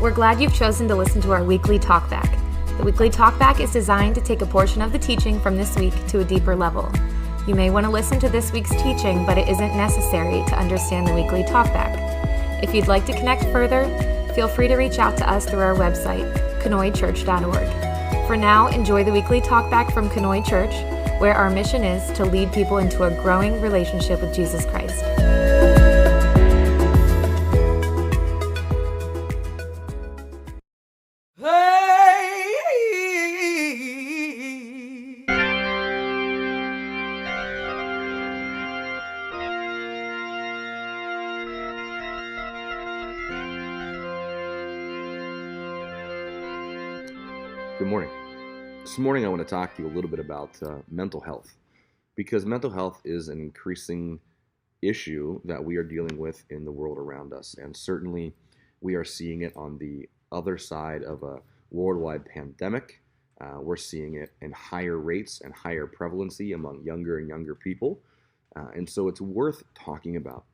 We're glad you've chosen to listen to our weekly talkback. The weekly talkback is designed to take a portion of the teaching from this week to a deeper level. You may want to listen to this week's teaching, but it isn't necessary to understand the weekly talkback. If you'd like to connect further, feel free to reach out to us through our website, kanoichurch.org. For now, enjoy the weekly talkback from Kanoi Church, where our mission is to lead people into a growing relationship with Jesus Christ. Good morning. This morning I want to talk to you a little bit about mental health, because mental health is an increasing issue that we are dealing with in the world around us, and certainly we are seeing it on the other side of a worldwide pandemic. We're seeing it in higher rates and higher prevalency among younger and younger people, and so it's worth talking about.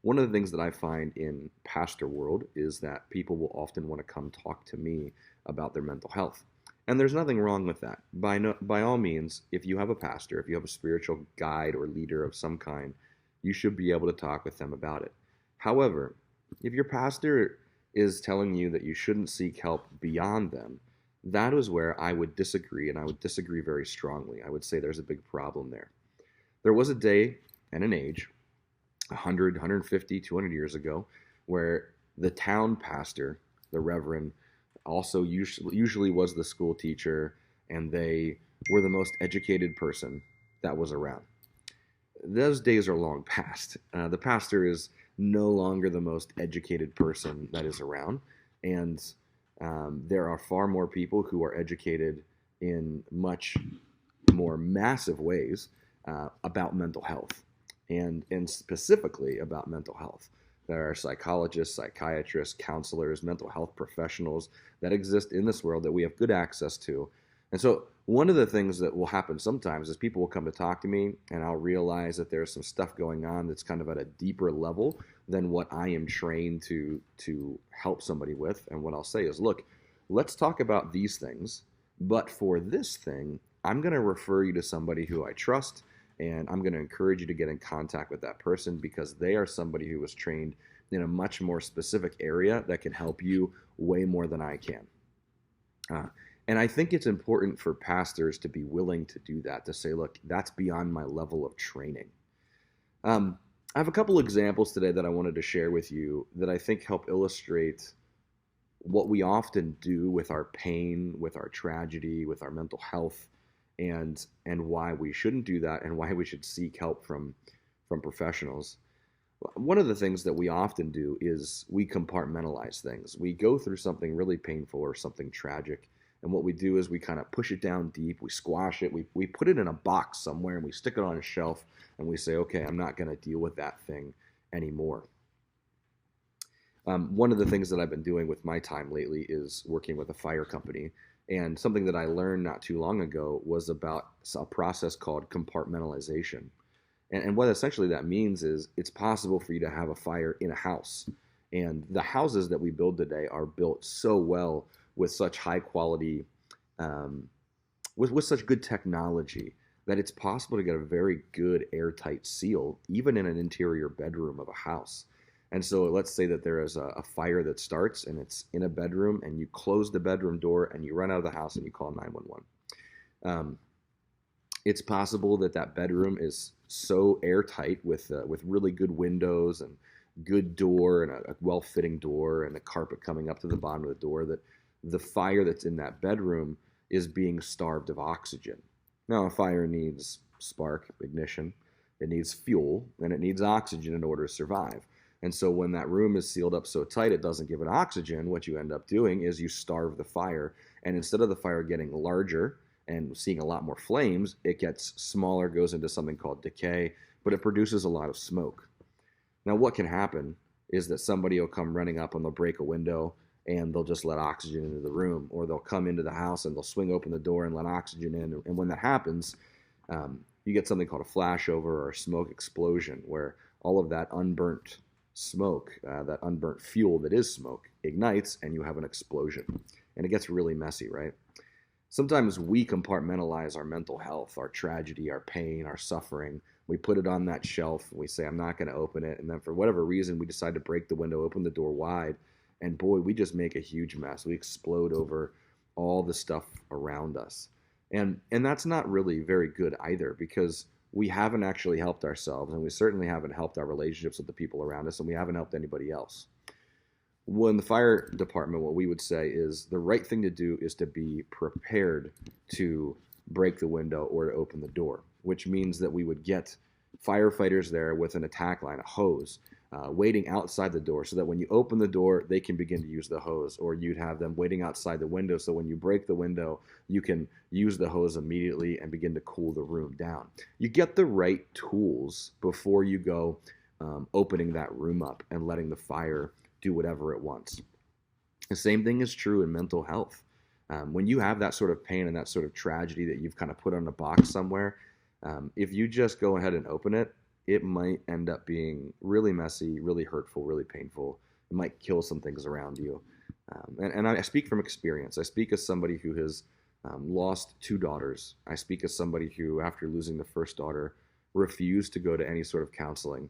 One of the things that I find in pastor world is that people will often want to come talk to me about their mental health. And there's nothing wrong with that. By all means, if you have a pastor, if you have a spiritual guide or leader of some kind, you should be able to talk with them about it. However, if your pastor is telling you that you shouldn't seek help beyond them, that is where I would disagree, and I would disagree very strongly. I would say there's a big problem there. There was a day and an age, 100, 150, 200 years ago, where the town pastor, the reverend, also usually was the school teacher, and they were the most educated person that was around. Those days are long past. The pastor is no longer the most educated person that is around, and there are far more people who are educated in much more massive ways about mental health, and specifically about mental health. There are psychologists, psychiatrists, counselors, mental health professionals that exist in this world that we have good access to. And so one of the things that will happen sometimes is people will come to talk to me, and I'll realize that there's some stuff going on that's kind of at a deeper level than what I am trained to help somebody with. And what I'll say is, look, let's talk about these things, but for this thing, I'm going to refer you to somebody who I trust, and I'm going to encourage you to get in contact with that person, because they are somebody who was trained in a much more specific area that can help you way more than I can. And I think it's important for pastors to be willing to do that, to say, look, that's beyond my level of training. I have a couple examples today that I wanted to share with you that I think help illustrate what we often do with our pain, with our tragedy, with our mental health, and why we shouldn't do that, and why we should seek help from professionals. One of the things that we often do is we compartmentalize things. We go through something really painful or something tragic, and what we do is we kind of push it down deep, we squash it, we put it in a box somewhere, and we stick it on a shelf, and we say, okay, I'm not going to deal with that thing anymore. One of the things that I've been doing with my time lately is working with a fire company. And something that I learned not too long ago was about a process called compartmentalization. And what essentially that means is it's possible for you to have a fire in a house. And the houses that we build today are built so well with such high quality, with such good technology, that it's possible to get a very good airtight seal, even in an interior bedroom of a house. And so let's say that there is a fire that starts, and it's in a bedroom, and you close the bedroom door, and you run out of the house, and you call 911. It's possible that that bedroom is so airtight with really good windows and good door and a well-fitting door and the carpet coming up to the bottom of the door, that the fire that's in that bedroom is being starved of oxygen. Now, a fire needs spark, ignition, it needs fuel, and it needs oxygen in order to survive. And so when that room is sealed up so tight it doesn't give it oxygen, what you end up doing is you starve the fire. And instead of the fire getting larger and seeing a lot more flames, it gets smaller, goes into something called decay, but it produces a lot of smoke. Now what can happen is that somebody will come running up and they'll break a window and they'll just let oxygen into the room, or they'll come into the house and they'll swing open the door and let oxygen in. And when that happens, you get something called a flashover or a smoke explosion, where all of that unburnt smoke, that unburnt fuel that is smoke, ignites and you have an explosion. And it gets really messy, right? Sometimes we compartmentalize our mental health, our tragedy, our pain, our suffering. We put it on that shelf and we say, I'm not going to open it. And then for whatever reason, we decide to break the window, open the door wide. And boy, we just make a huge mess. We explode over all the stuff around us. And that's not really very good either, because we haven't actually helped ourselves, and we certainly haven't helped our relationships with the people around us, and we haven't helped anybody else. Well, in the fire department, what we would say is the right thing to do is to be prepared to break the window or to open the door, which means that we would get firefighters there with an attack line, a hose, waiting outside the door so that when you open the door, they can begin to use the hose, or you'd have them waiting outside the window so when you break the window, you can use the hose immediately and begin to cool the room down. You get the right tools before you go opening that room up and letting the fire do whatever it wants. The same thing is true in mental health. When you have that sort of pain and that sort of tragedy that you've kind of put on a box somewhere, if you just go ahead and open it, it might end up being really messy, really hurtful, really painful. It might kill some things around you. And I speak from experience. I speak as somebody who has lost 2 daughters. I speak as somebody who, after losing the first daughter, refused to go to any sort of counseling.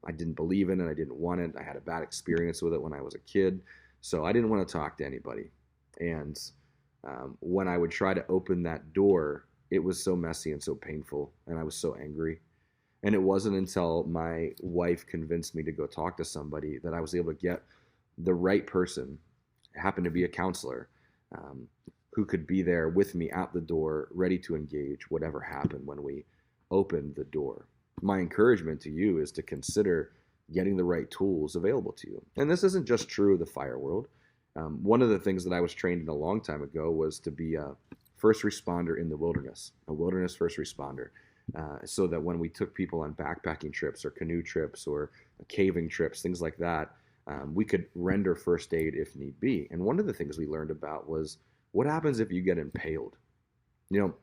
I didn't believe in it. I didn't want it. I had a bad experience with it when I was a kid. So I didn't want to talk to anybody. And when I would try to open that door, it was so messy and so painful, and I was so angry. And it wasn't until my wife convinced me to go talk to somebody that I was able to get the right person, happened to be a counselor, who could be there with me at the door, ready to engage whatever happened when we opened the door. My encouragement to you is to consider getting the right tools available to you. And this isn't just true of the fire world. One of the things that I was trained in a long time ago was to be a first responder in the wilderness, a wilderness first responder. So that when we took people on backpacking trips or canoe trips or caving trips, things like that, we could render first aid if need be. And one of the things we learned about was what happens if you get impaled? You know,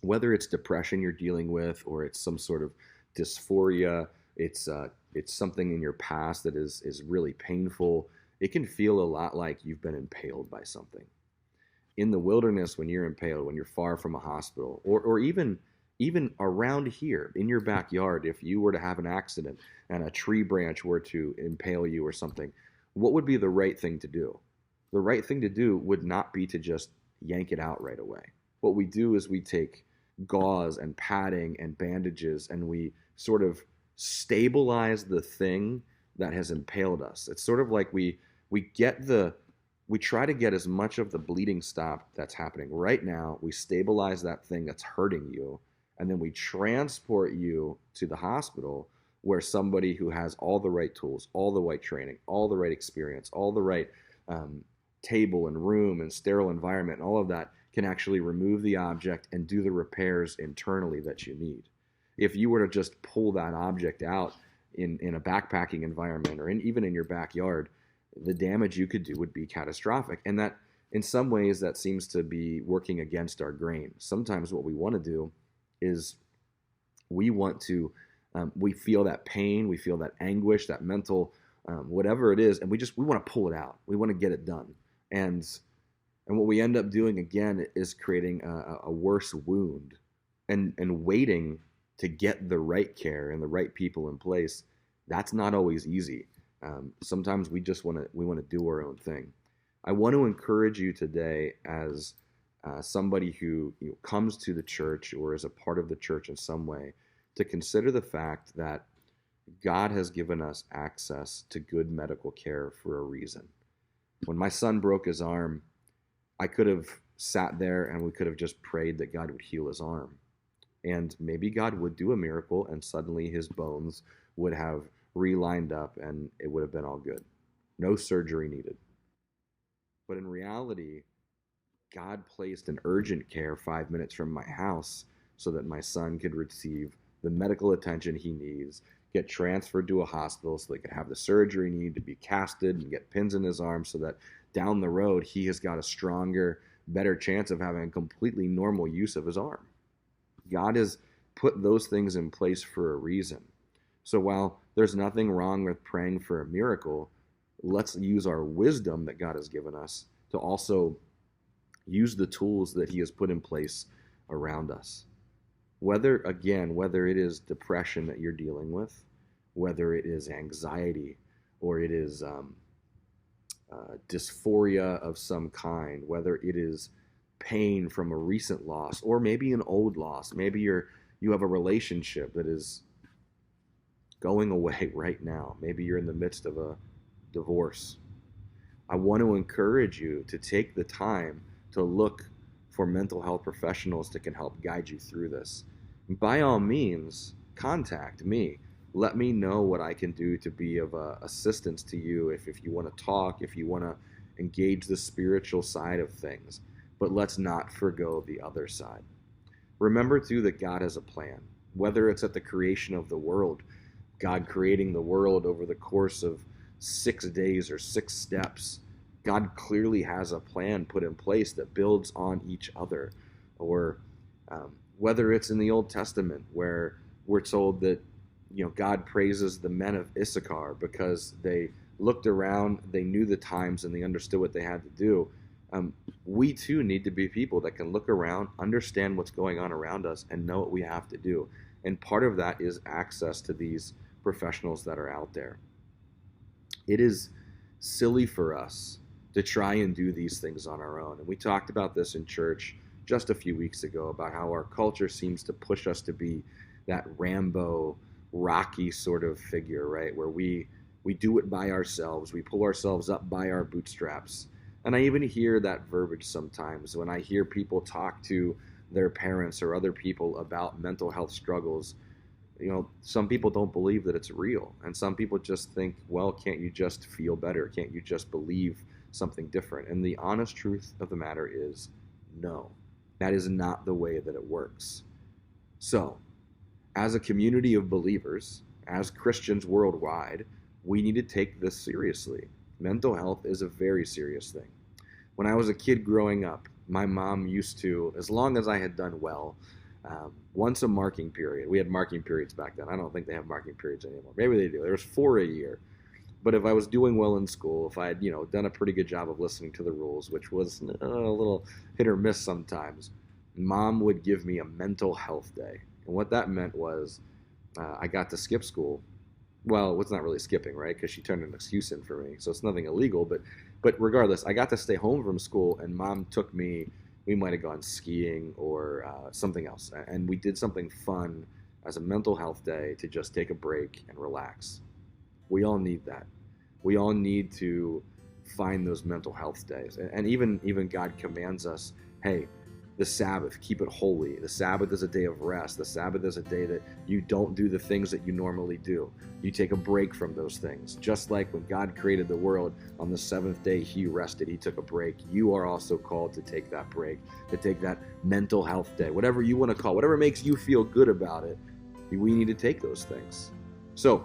whether it's depression you're dealing with or it's some sort of dysphoria, it's something in your past that is really painful. It can feel a lot like you've been impaled by something. In the wilderness, when you're impaled, when you're far from a hospital, or even around here in your backyard, if you were to have an accident and a tree branch were to impale you or something, what would be the right thing to do? The right thing to do would not be to just yank it out right away. What we do is we take gauze and padding and bandages and we sort of stabilize the thing that has impaled us. It's sort of like we try to get as much of the bleeding stopped that's happening right now. We stabilize that thing that's hurting you, and then we transport you to the hospital where somebody who has all the right tools, all the right training, all the right experience, all the right table and room and sterile environment and all of that can actually remove the object and do the repairs internally that you need. If you were to just pull that object out in a backpacking environment or even in your backyard, the damage you could do would be catastrophic. And that, in some ways, that seems to be working against our grain. Sometimes what we want to do is we feel that pain, we feel that anguish, that mental, whatever it is, and we want to pull it out. We want to get it done. And what we end up doing again is creating a worse wound and waiting to get the right care and the right people in place. That's not always easy. Sometimes we want to do our own thing. I want to encourage you today as somebody who comes to the church or is a part of the church in some way to consider the fact that God has given us access to good medical care for a reason. When my son broke his arm, I could have sat there and we could have just prayed that God would heal his arm. And maybe God would do a miracle and suddenly his bones would have relined up and it would have been all good. No surgery needed. But in reality, God placed an urgent care 5 minutes from my house so that my son could receive the medical attention he needs, get transferred to a hospital so they could have the surgery needed to be casted and get pins in his arm so that down the road he has got a stronger, better chance of having a completely normal use of his arm. God has put those things in place for a reason. So while there's nothing wrong with praying for a miracle, let's use our wisdom that God has given us to also use the tools that He has put in place around us. Whether it is depression that you're dealing with, whether it is anxiety, or it is dysphoria of some kind, whether it is pain from a recent loss, or maybe an old loss. Maybe you have a relationship that is going away right now. Maybe you're in the midst of a divorce. I want to encourage you to take the time to look for mental health professionals that can help guide you through this. By all means, contact me. Let me know what I can do to be of assistance to you if you want to talk, if you want to engage the spiritual side of things. But let's not forgo the other side. Remember, too, that God has a plan. Whether it's at the creation of the world, God creating the world over the course of 6 days or 6 steps, God clearly has a plan put in place that builds on each other. Or whether it's in the Old Testament where we're told that God praises the men of Issachar because they looked around, they knew the times, and they understood what they had to do. We too need to be people that can look around, understand what's going on around us, and know what we have to do. And part of that is access to these professionals that are out there. It is silly for us to try and do these things on our own. And we talked about this in church just a few weeks ago about how our culture seems to push us to be that Rambo, Rocky sort of figure, right? Where we do it by ourselves. We pull ourselves up by our bootstraps. And I even hear that verbiage sometimes when I hear people talk to their parents or other people about mental health struggles. Some people don't believe that it's real. And some people just think, well, can't you just feel better? Can't you just believe something different? And the honest truth of the matter is, no, that is not the way that it works. So, as a community of believers, as Christians worldwide, we need to take this seriously. Mental health is a very serious thing. When I was a kid growing up, my mom used to, as long as I had done well, once a marking period. We had marking periods back then. I don't think they have marking periods anymore. Maybe they do. There was 4 a year. But if I was doing well in school, if I had, done a pretty good job of listening to the rules, which was a little hit or miss sometimes, Mom would give me a mental health day. And what that meant was I got to skip school. Well, it's not really skipping, right? Because she turned an excuse in for me. So it's nothing illegal. But regardless, I got to stay home from school, and Mom took me. We might have gone skiing or something else. And we did something fun as a mental health day to just take a break and relax. We all need that. We all need to find those mental health days. And even God commands us, hey, the Sabbath, keep it holy. The Sabbath is a day of rest. The Sabbath is a day that you don't do the things that you normally do. You take a break from those things. Just like when God created the world, on the 7th day He rested, He took a break. You are also called to take that break, to take that mental health day, whatever you want to call it, whatever makes you feel good about it. We need to take those things. So,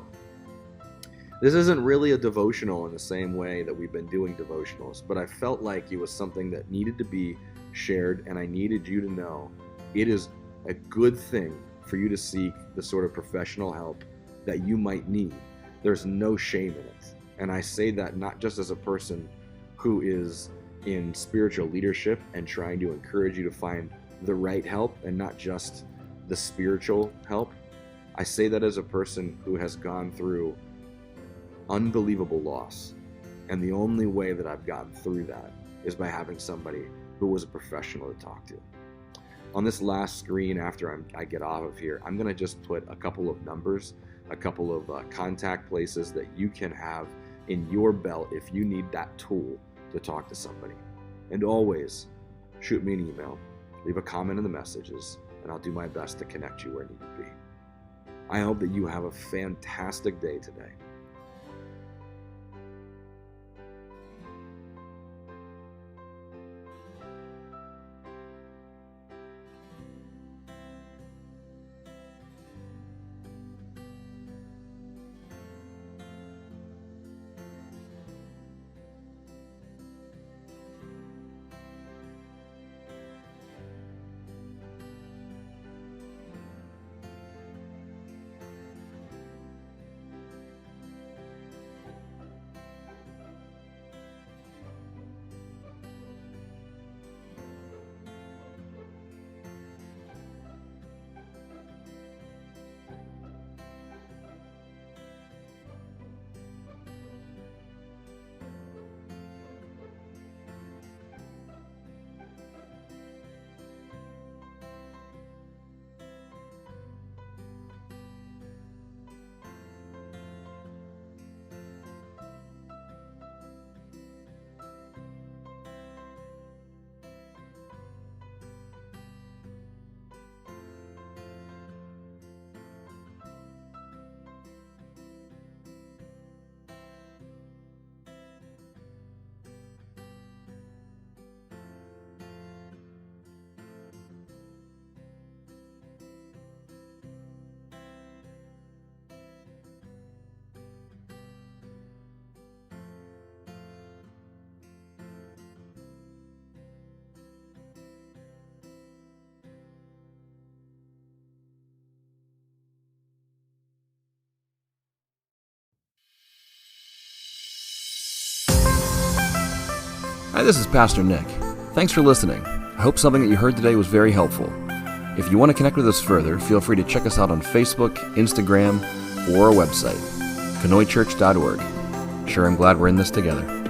this isn't really a devotional in the same way that we've been doing devotionals, but I felt like it was something that needed to be shared, and I needed you to know it is a good thing for you to seek the sort of professional help that you might need. There's no shame in it. And I say that not just as a person who is in spiritual leadership and trying to encourage you to find the right help and not just the spiritual help. I say that as a person who has gone through unbelievable loss. And the only way that I've gotten through that is by having somebody who was a professional to talk to. On this last screen, after I get off of here, I'm going to just put a couple of numbers, a couple of contact places that you can have in your belt if you need that tool to talk to somebody. And always shoot me an email, leave a comment in the messages, and I'll do my best to connect you where you need to be. I hope that you have a fantastic day today. Hi, this is Pastor Nick. Thanks for listening. I hope something that you heard today was very helpful. If you want to connect with us further, feel free to check us out on Facebook, Instagram, or our website, kanoichurch.org. Sure, I'm glad we're in this together.